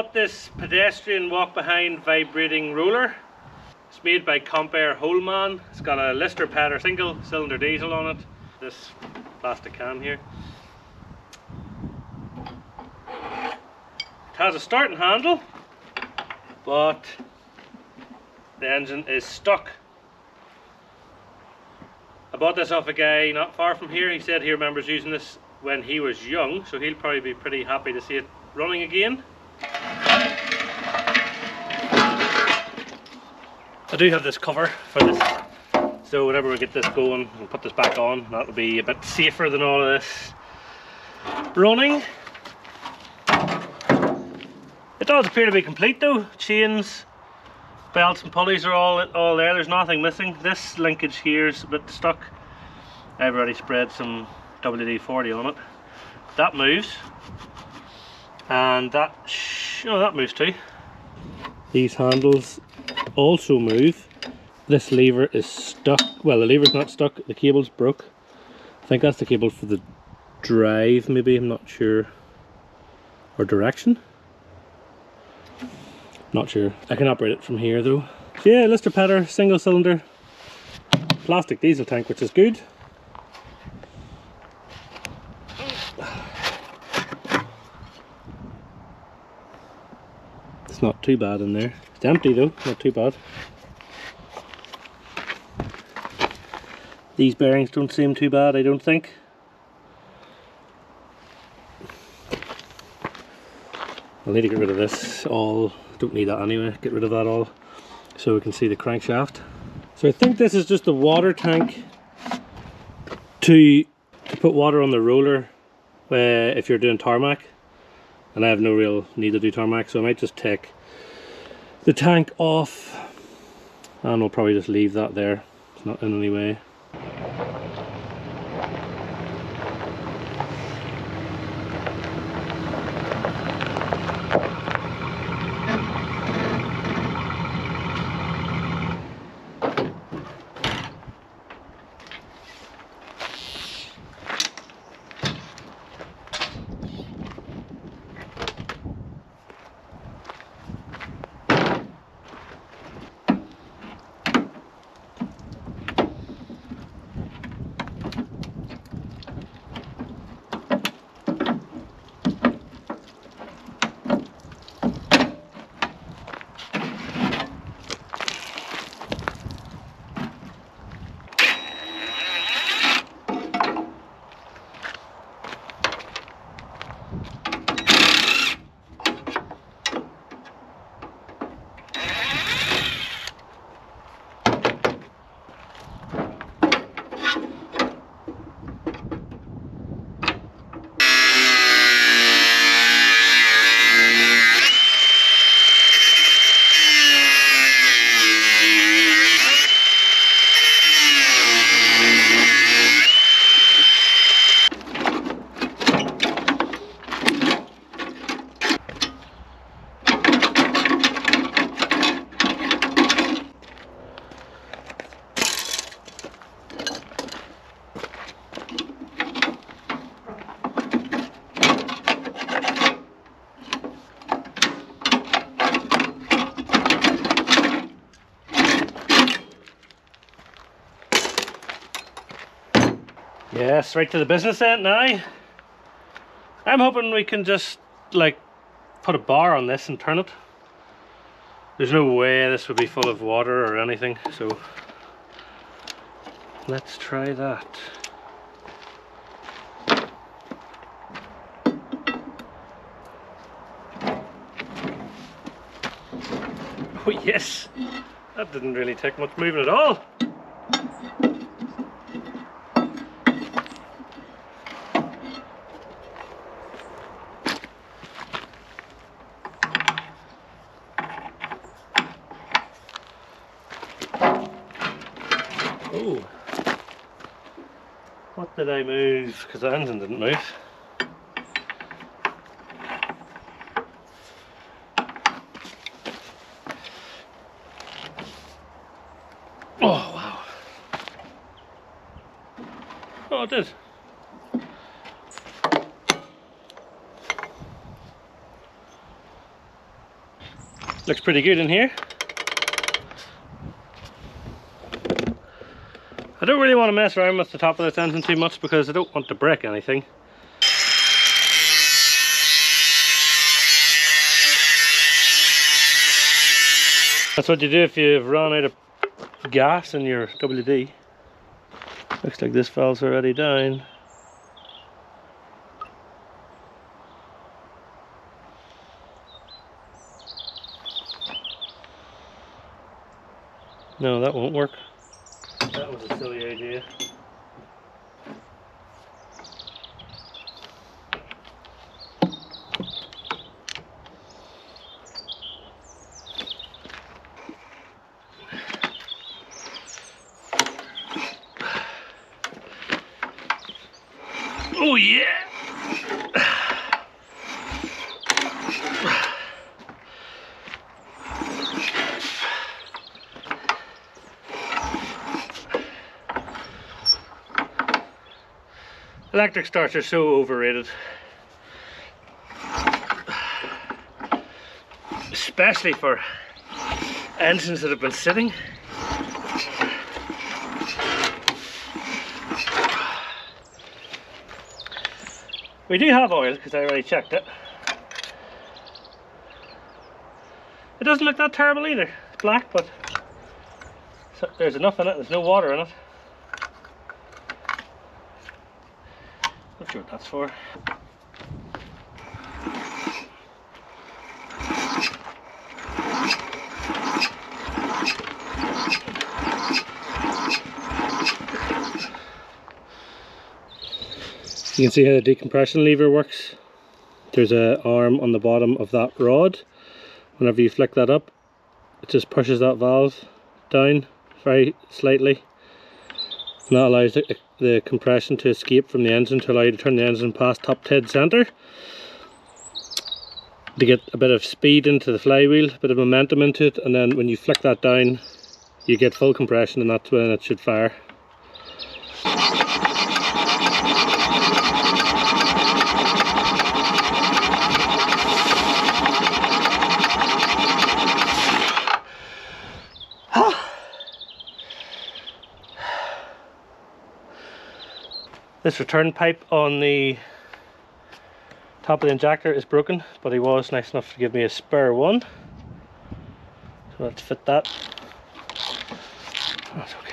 bought this pedestrian walk behind vibrating roller. It's made by Compair Holman. It's got a Lister Petter single cylinder diesel on it. This plastic can here. It has a starting handle, but the engine is stuck. I bought this off a guy not far from here. He said he remembers using this when he was young, so he'll probably be pretty happy to see it running again. I do have this cover for this, so whenever we get this going and put this back on, that'll be a bit safer than all of this running. It does appear to be complete though. Chains, belts and pulleys are all there. There's nothing missing. This linkage here is a bit stuck. I've already spread some WD-40 on it. That moves, and that moves too. These handles also move. This lever is stuck. Well, the lever's not stuck, the cable's broke. I think that's the cable for the drive, maybe, I'm not sure. Or direction? Not sure. I can operate it from here though. So yeah, Lister Petter, single cylinder, plastic diesel tank, which is good. It's not too bad in there. It's empty though, not too bad. These bearings don't seem too bad, I don't think. I'll need to get rid of this all. Don't need that anyway. Get rid of that all so we can see the crankshaft. So I think this is just the water tank to put water on the roller if you're doing tarmac. And I have no real need to do tarmac, so I might just take the tank off and we'll probably just leave that there. It's not in any way. Yes, right to the business end now. I'm hoping we can just like put a bar on this and turn it. There's no way this would be full of water or anything, so let's try that. Oh yes, that didn't really take much moving at all. Oh, what did I move? Because the engine didn't move. Oh wow. Oh, it did. Looks pretty good in here. I don't really want to mess around with the top of this engine too much because I don't want to break anything. That's what you do if you've run out of gas in your WD. Looks like this valve's already down. No, that won't work. That was a silly idea. Oh yeah! Electric starts are so overrated. Especially for engines that have been sitting. We do have oil because I already checked it. It doesn't look that terrible either. It's black, but there's enough in it. There's no water in it. Not sure what that's for. You can see how the decompression lever works. There's an arm on the bottom of that rod. Whenever you flick that up, it just pushes that valve down very slightly. And that allows the compression to escape from the engine to allow you to turn the engine past top dead centre. To get a bit of speed into the flywheel, a bit of momentum into it, and then when you flick that down, you get full compression, and that's when it should fire. This return pipe on the top of the injector is broken, but he was nice enough to give me a spare one. So let's fit that. That's okay.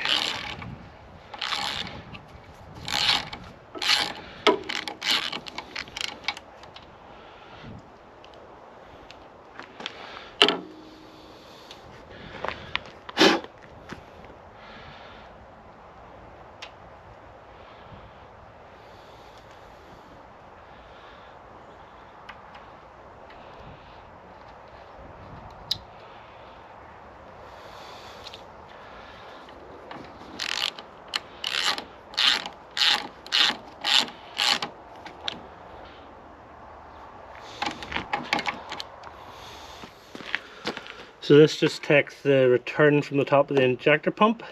So this just takes the return from the top of the injector pump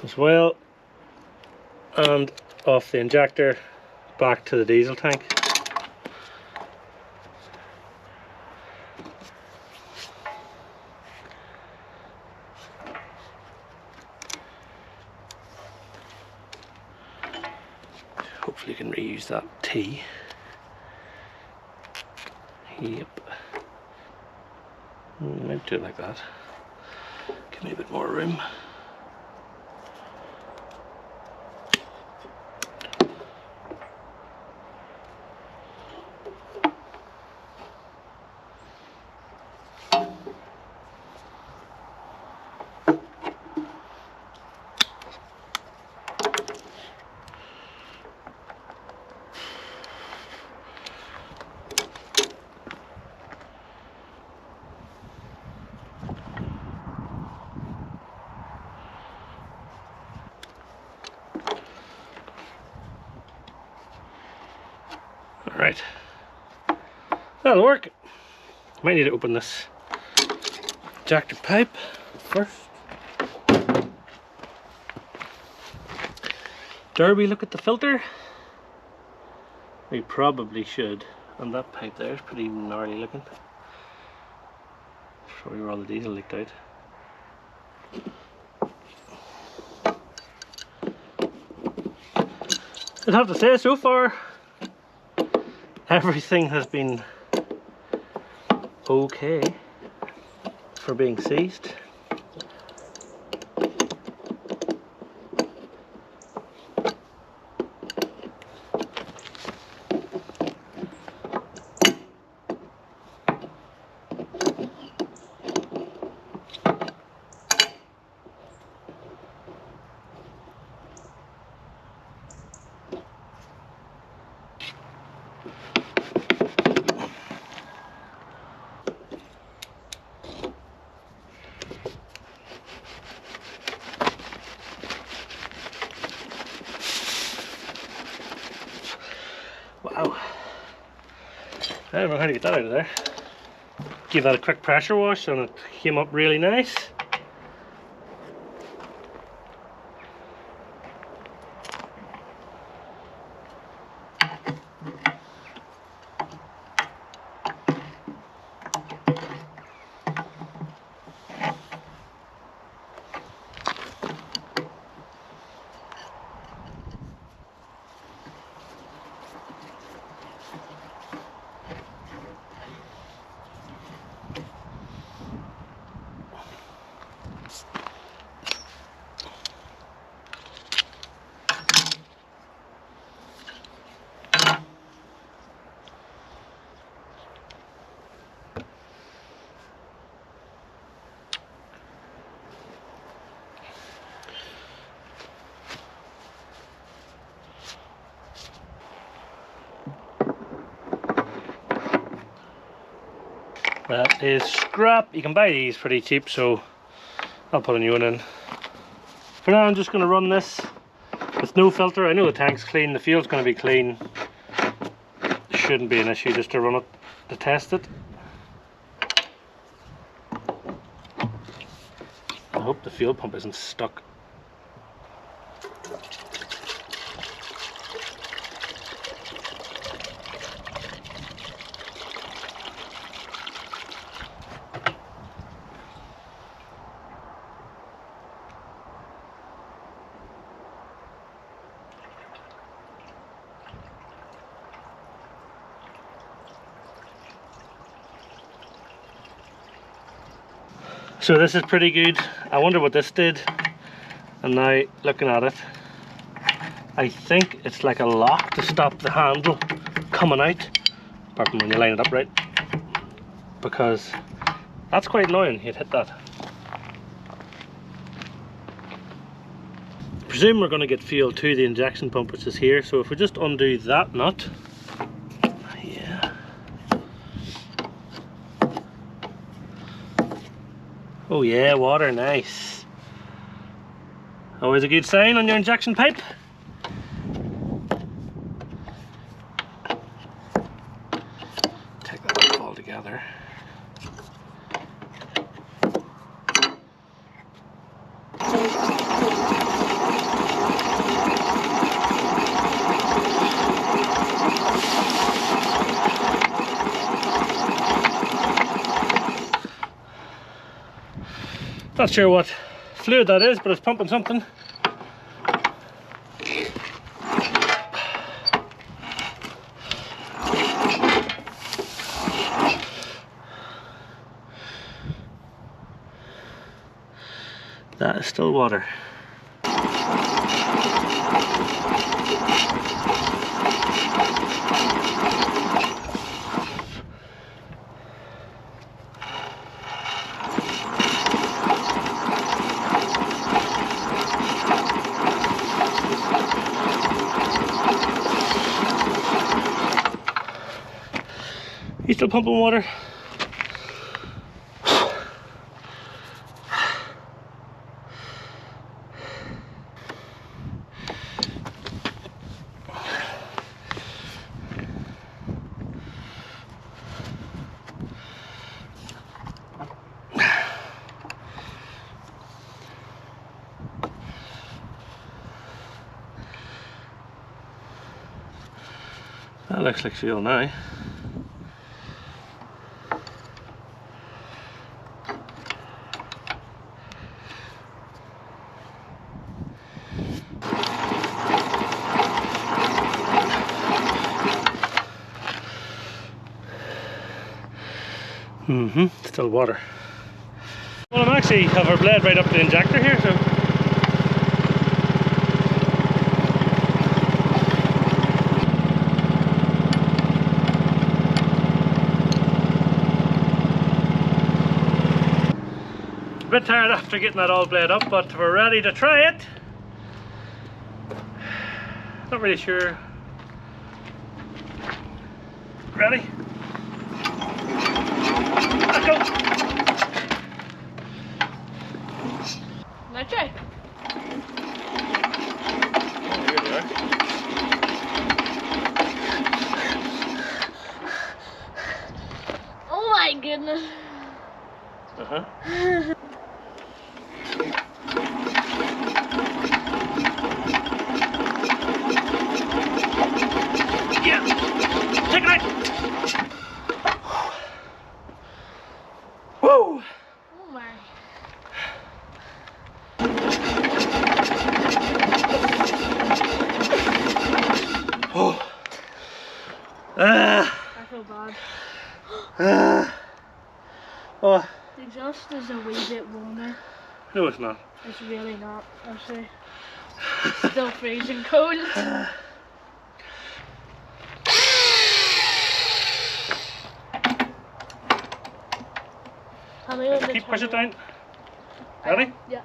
as well, and off the injector back to the diesel tank. Hopefully you can reuse that T. Yep. Might do it like that. Give me a bit more room. Right, that'll work. Might need to open this injector pipe first. Derby, look at the filter. We probably should. And that pipe there is pretty gnarly looking. Probably where all the diesel leaked out. I'd have to say, so far everything has been okay for being seized. Wow. I don't know how to get that out of there. Give that a quick pressure wash and it came up really nice. That is scrap. You can buy these pretty cheap, so I'll put a new one in. For now I'm just going to run this with no filter. I know the tank's clean, the fuel's going to be clean. Shouldn't be an issue just to run it, to test it. I hope the fuel pump isn't stuck. So this is pretty good. I wonder what this did. And now looking at it, I think it's like a lock to stop the handle coming out, apart from when you line it up right, because that's quite annoying. You'd hit that. I presume we're going to get fuel to the injection pump, which is here. So if we just undo that nut, yeah. Oh yeah, water, nice. Always a good sign on your injection pipe. Take that off altogether. Not sure what fluid that is, but it's pumping something. That is still water. You still pumping water? That looks like fuel now. Still water. Well, I'm actually have our blade right up to the injector here, so. A bit tired after getting that all blade up, but we're ready to try it. Not really sure. Ready? Let's go! Let's try. Oh, here they are. Oh my goodness. Yeah! Take it out! Whoa! Oh my. Oh. I feel bad. Oh. The exhaust is a wee bit warmer. No, it's not. It's really not, actually. It's still freezing cold. Keep push it down. Ready? Yeah.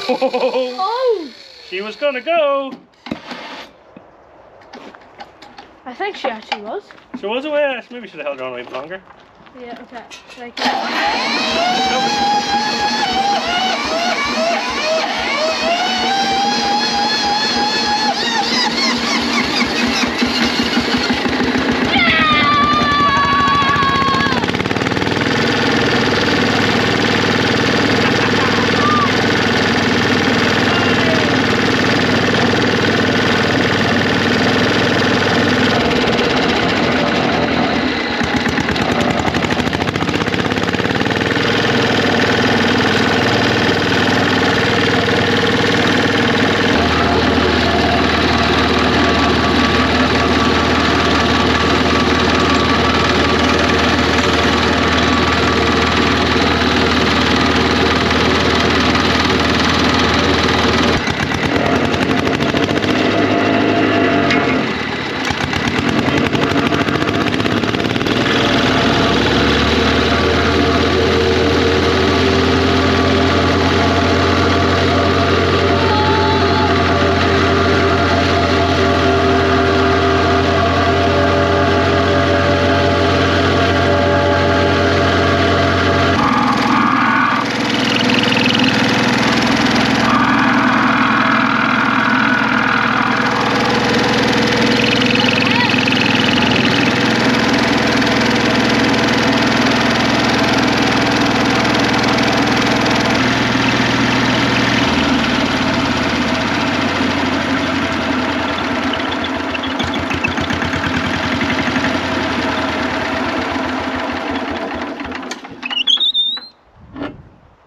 Oh! She was gonna go. I think she actually was. So was it way? Maybe should have held her on a bit longer. Yeah, okay. Like,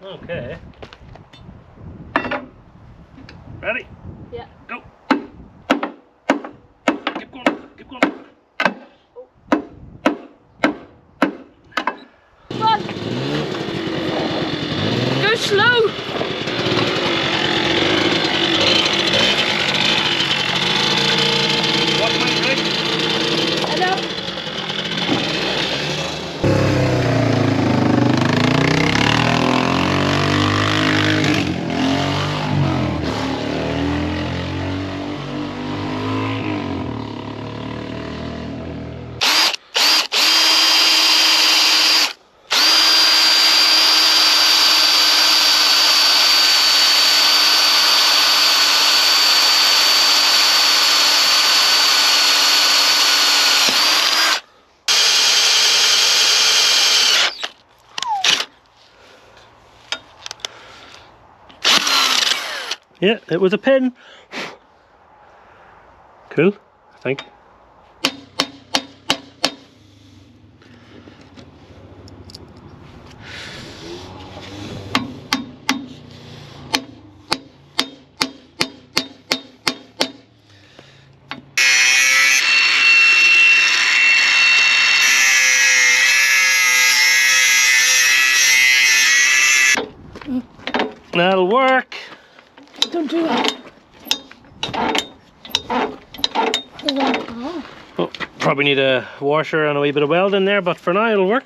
Okay. Ready? Yeah. Go. Keep going. Keep going. Come on. Go slow. Watch my brake. I know. Yeah, it was a pin. Cool, I think. That'll work. Don't do that. Oh. Oh, probably need a washer and a wee bit of weld in there, but for now it'll work.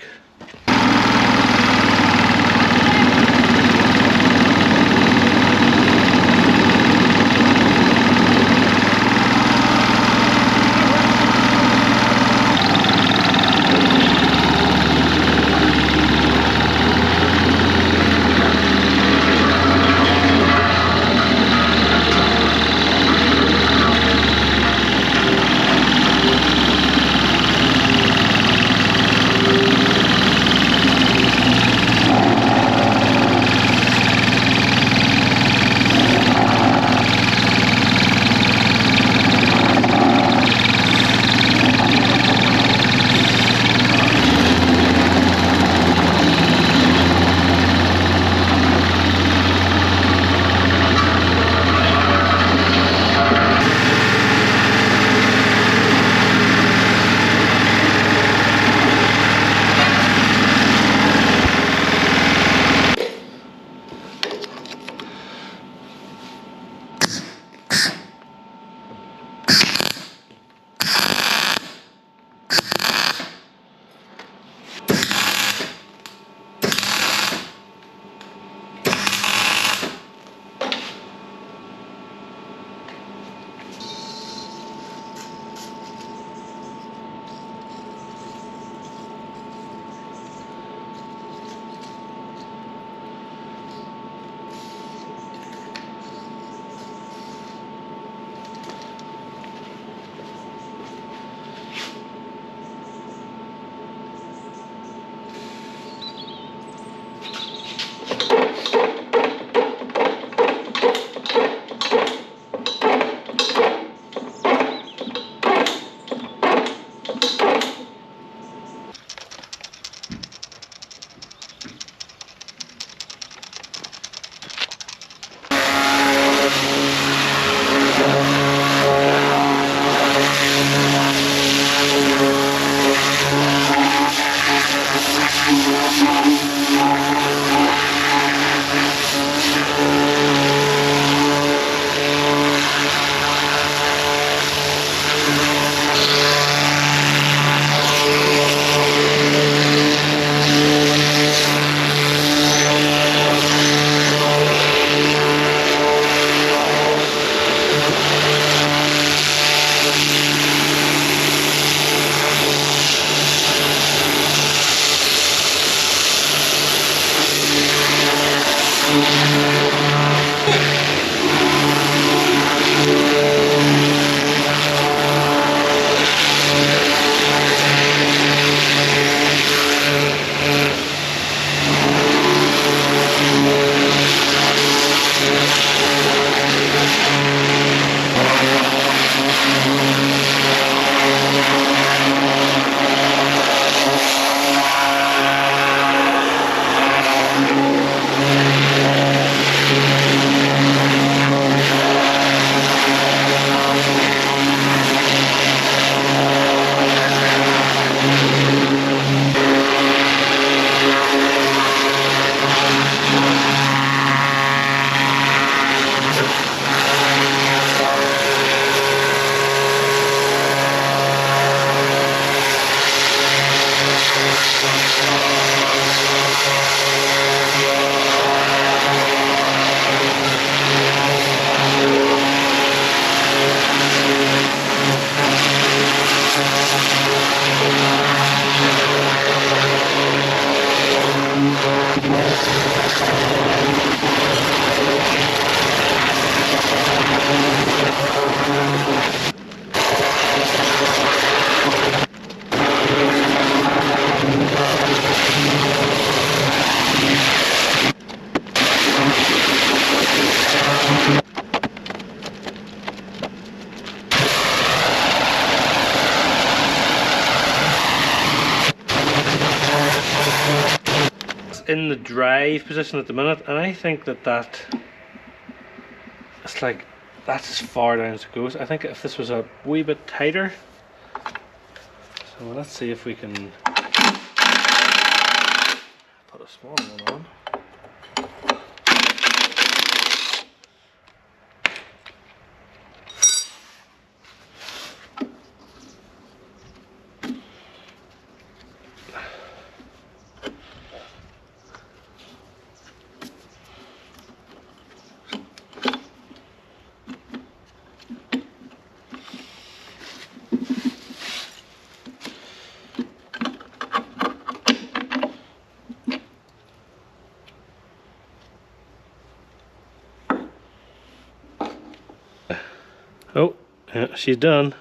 drive position at the minute, and I think that it's like that's as far down as it goes. I think if this was a wee bit tighter, so let's see if we can put a small one on. Oh, yeah, she's done.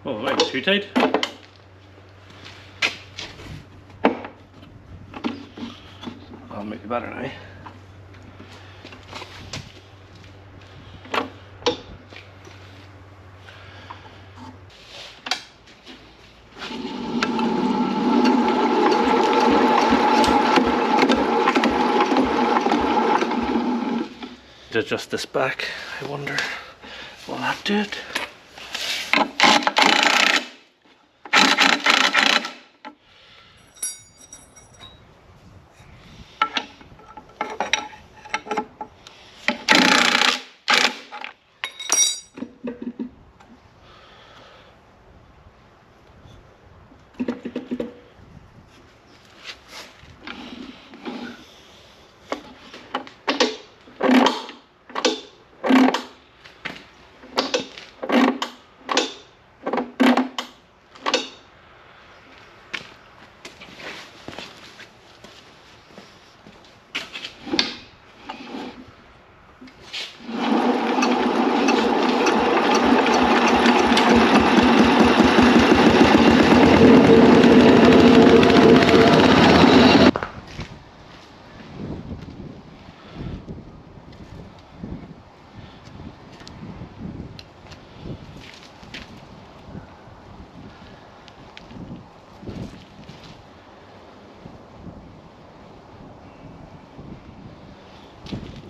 Oh, it might be too tight. That'll make it better now. To adjust this back, I wonder, will that do it?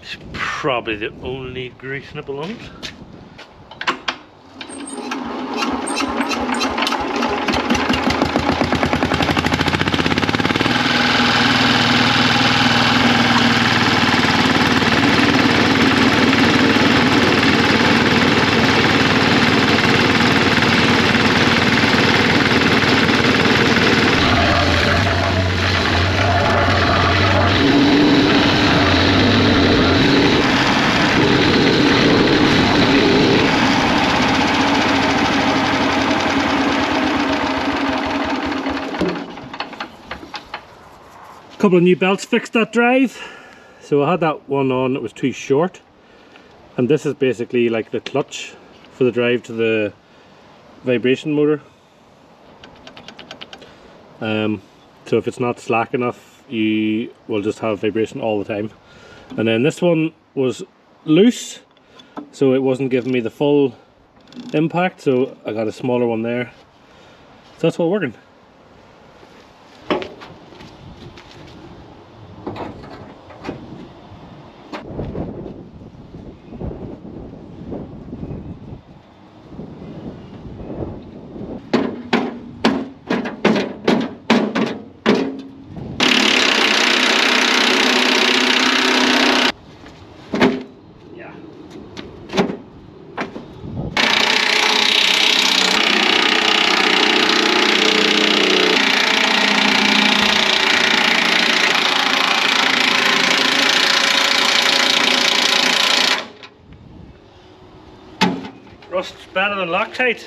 It's probably the only grease nipple on it. Couple of new belts fixed that drive. So I had that one on, it was too short, and this is basically like the clutch for the drive to the vibration motor. So if it's not slack enough, you will just have vibration all the time. And then this one was loose, so it wasn't giving me the full impact, so I got a smaller one there. So that's all working. Rust's better than Loctite.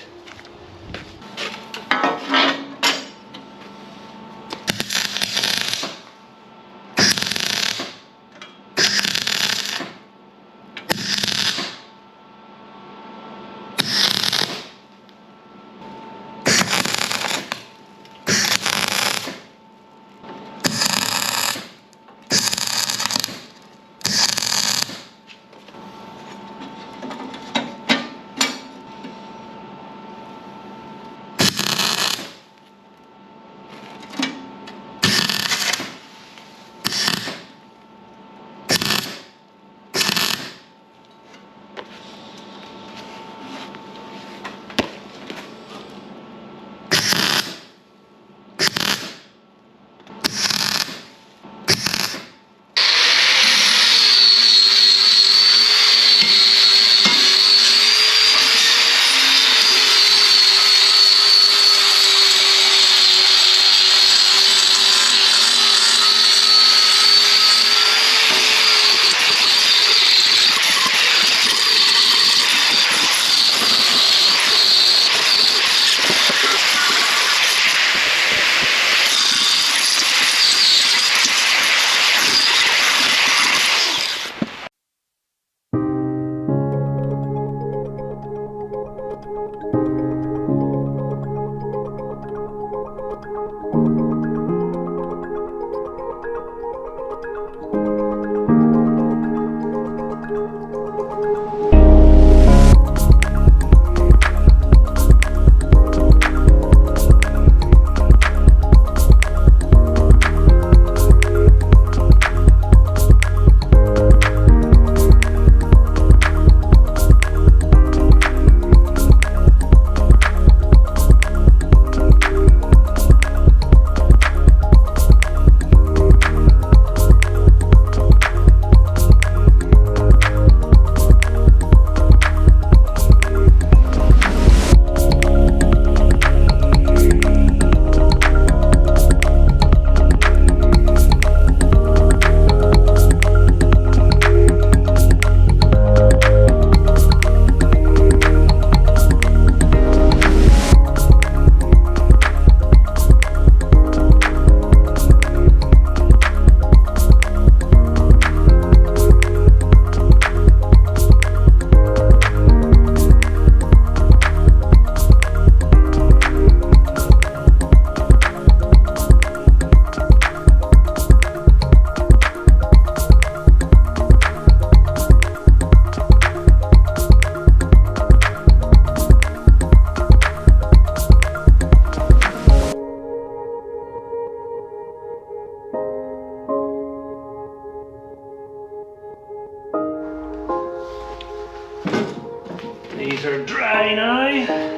These are dry now.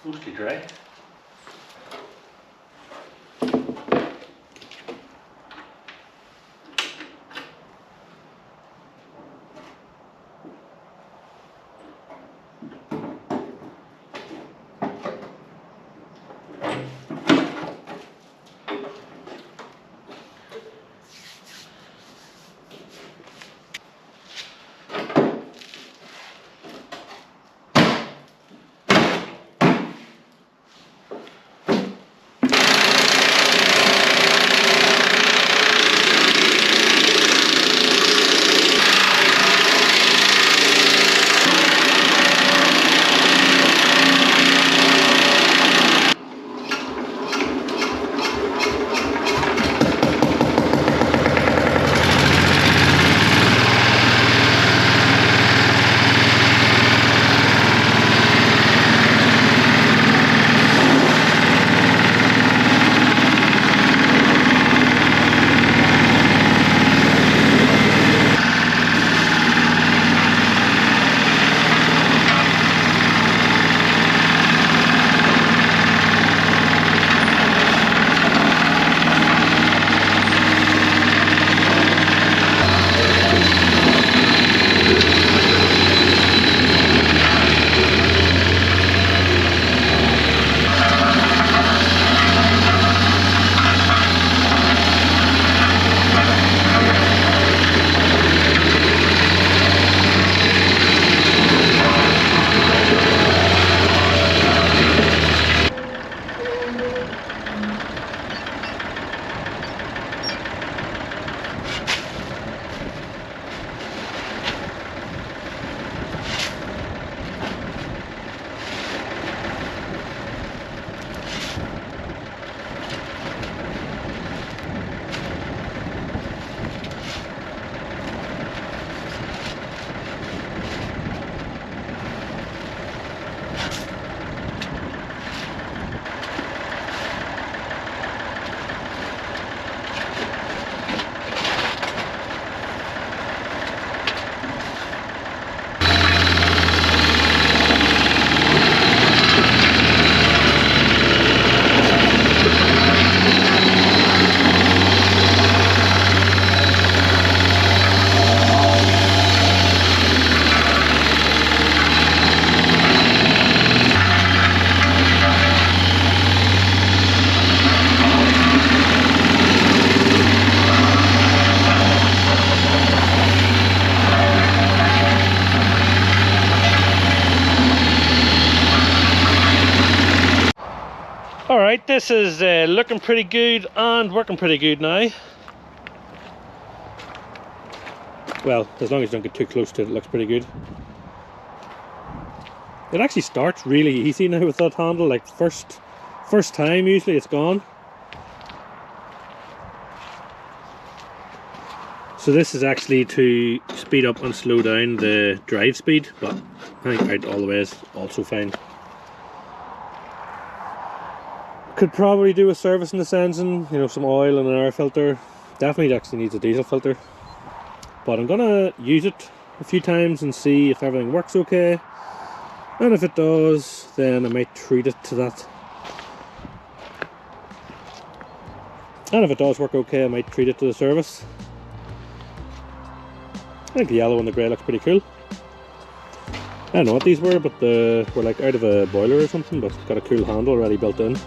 Mostly dry. Alright, this is looking pretty good and working pretty good now. Well, as long as you don't get too close to it, it looks pretty good. It actually starts really easy now with that handle, like first time usually it's gone. So this is actually to speed up and slow down the drive speed, but I think out all the way is also fine. Could probably do a service in this engine, you know, some oil and an air filter. Definitely actually needs a diesel filter. But I'm gonna use it a few times and see if everything works okay. And if it does, then I might treat it to that. And if it does work okay, I might treat it to the service. I think the yellow and the grey looks pretty cool. I don't know what these were, but they were like out of a boiler or something, but it's got a cool handle already built in.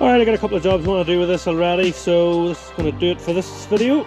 Alright, I got a couple of jobs I want to do with this already, so this is going to do it for this video.